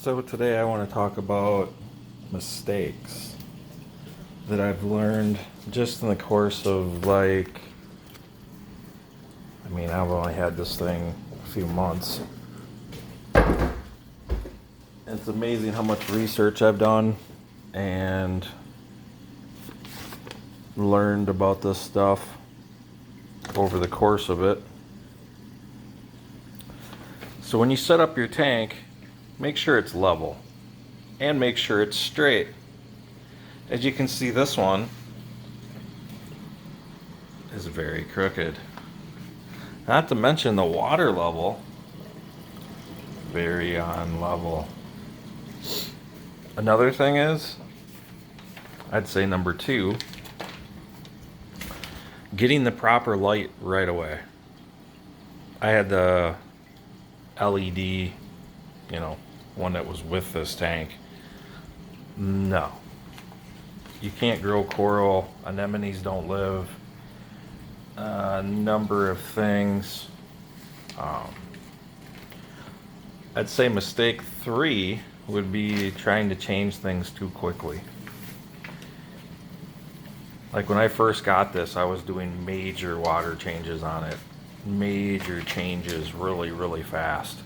So today I want to talk about mistakes that I've learned just in the course of I've only had this thing a few months. It's amazing how much research I've done and learned about this stuff over the course of it. So when you set up your tank, make sure it's level and make sure it's straight. As you can see, this one is very crooked. Not to mention the water level, very on level. Another thing is, I'd say number 2, getting the proper light right away. I had the LED, one that was with this tank. No. You can't grow coral. Anemones don't live. A number of things. I'd say mistake 3 would be trying to change things too quickly. Like when I first got this, I was doing major water changes on it. Major changes really, really fast.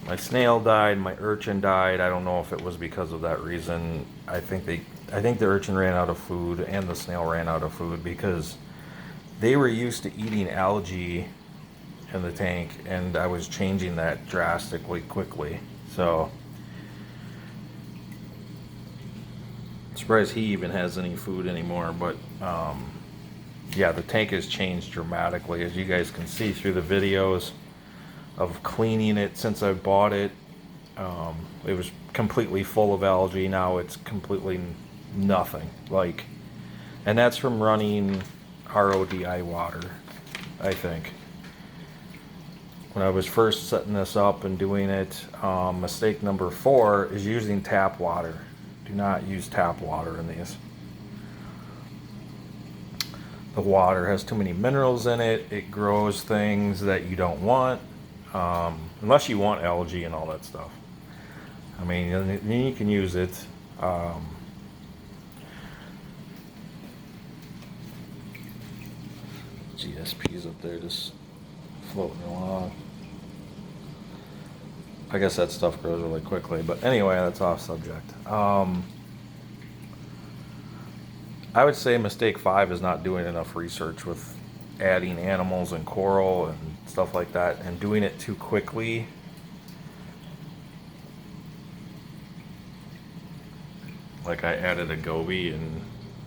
My snail died, my urchin died. I don't know if it was because of that reason. I think the urchin ran out of food and the snail ran out of food because they were used to eating algae in the tank, and I was changing that drastically quickly. So I'm surprised he even has any food anymore. But yeah, the tank has changed dramatically, as you guys can see through the videos of cleaning it since I bought it. It was completely full of algae. Now it's completely nothing. And that's from running RODI water, I think. When I was first setting this up and doing it, mistake number 4 is using tap water. Do not use tap water in these. The water has too many minerals in it. It grows things that you don't want, unless you want algae and all that stuff. I mean, you can use it. GSP's up there just floating along. I guess that stuff grows really quickly, but anyway, that's off subject. I would say mistake 5 is not doing enough research with adding animals and coral and stuff like that, and doing it too quickly. Like I added a goby and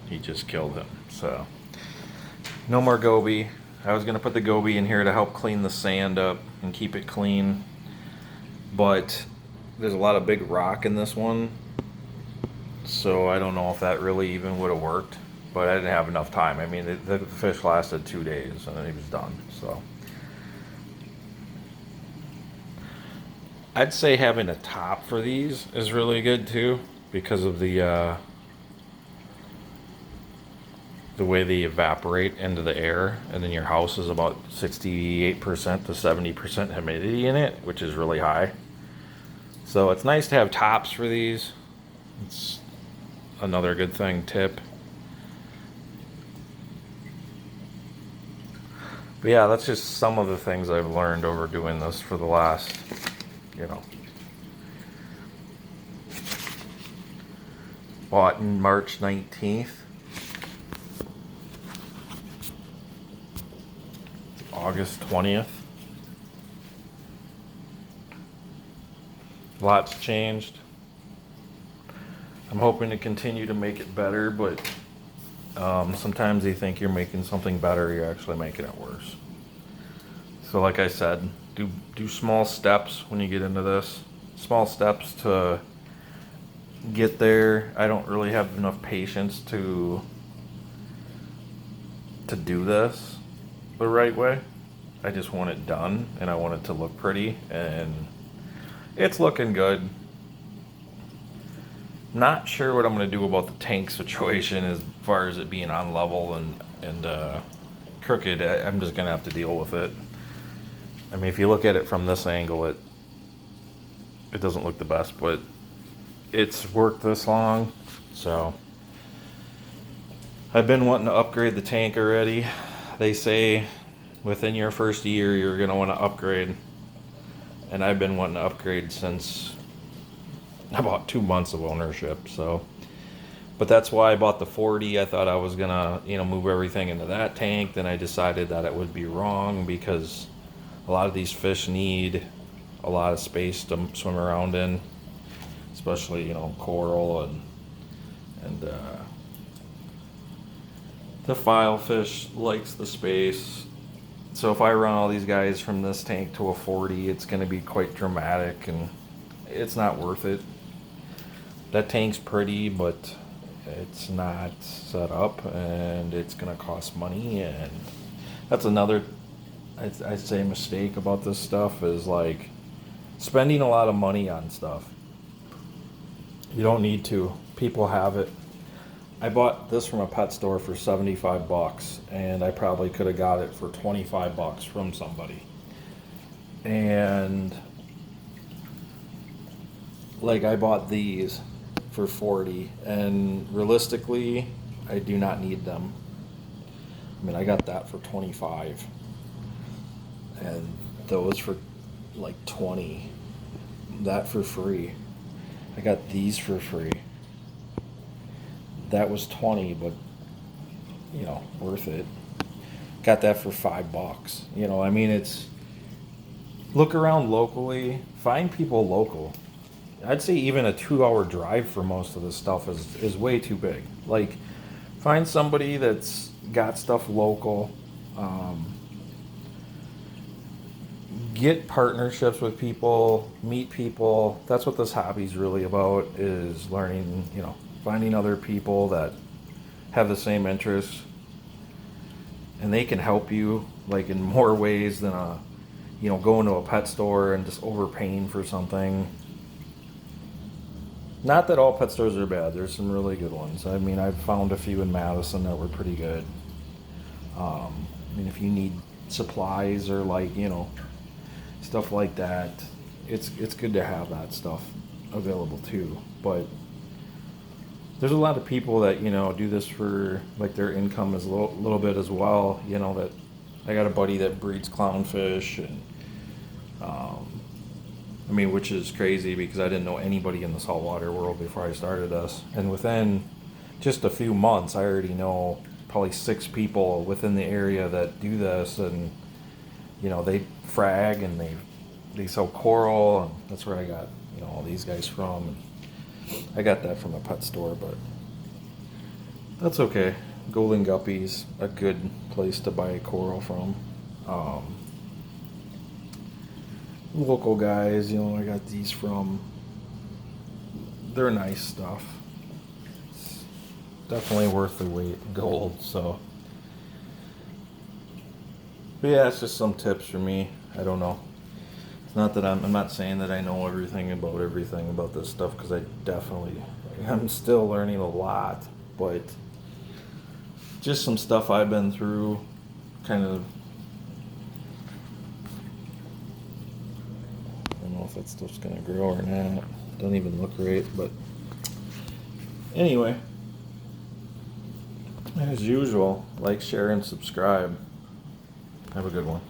he just killed him. So no more goby. I was gonna put the goby in here to help clean the sand up and keep it clean, but there's a lot of big rock in this one, so I don't know if that really even would have worked, but I didn't have enough time. I mean, the fish lasted 2 days and then he was done. So I'd say having a top for these is really good too, because of the way they evaporate into the air, and then your house is about 68% to 70% humidity in it, which is really high. So it's nice to have tops for these. It's another good tip. But yeah, that's just some of the things I've learned over doing this for the last, bought in March 19th. August 20th. Lots changed. I'm hoping to continue to make it better, but sometimes you think you're making something better, you're actually making it worse. So like I said, do small steps when you get into this. Small steps to get there. I don't really have enough patience to do this the right way. I just want it done, and I want it to look pretty, and it's looking good. Not sure what I'm going to do about the tank situation as far as it being on level and crooked. I'm just going to have to deal with it. I mean, if you look at it from this angle, it doesn't look the best, but it's worked this long. So I've been wanting to upgrade the tank already. They say within your first year you're going to want to upgrade, and I've been wanting to upgrade since about 2 months of ownership. So, but that's why I bought the 40. I thought I was gonna, move everything into that tank. Then I decided that it would be wrong, because a lot of these fish need a lot of space to swim around in, especially coral and the filefish likes the space. So if I run all these guys from this tank to a 40, it's going to be quite dramatic, and it's not worth it. That tank's pretty, but it's not set up, and it's going to cost money. And that's another, I'd say, mistake about this stuff, is like spending a lot of money on stuff. You don't need to. People have it. I bought this from a pet store for $75, and I probably could have got it for $25 from somebody. And like, I bought these for $40, and realistically, I do not need them. I mean, I got that for $25, and those for like $20. That for free. I got these for free. That was $20, but worth it. Got that for $5. I mean, it's, look around locally, find people local. I'd say even a 2-hour drive for most of this stuff is way too big. Like, find somebody that's got stuff local. Get partnerships with people, meet people. That's what this hobby's really about, is learning, finding other people that have the same interests, and they can help you like in more ways than going to a pet store and just overpaying for something. Not that all pet stores are bad. There's some really good ones. I mean, I've found a few in Madison that were pretty good. I mean, if you need supplies or stuff like that, it's good to have that stuff available too. But there's a lot of people that do this for like their income is a little bit as well. That I got a buddy that breeds clownfish, and I mean, which is crazy because I didn't know anybody in the saltwater world before I started this. And within just a few months, I already know probably 6 people within the area that do this, and they frag and they sell coral, and that's where I got all these guys from. And I got that from a pet store, but that's okay. Golden Guppy's a good place to buy coral from. Local guys, I got these from. They're nice stuff. It's definitely worth the weight in gold. So, but yeah, it's just some tips for me. I don't know. It's not that I'm not saying that I know everything about this stuff, because I'm still learning a lot, but just some stuff I've been through, kind of. I don't know if that stuff's gonna grow or not. Doesn't even look right, but anyway, as usual, like, share, and subscribe. Have a good one.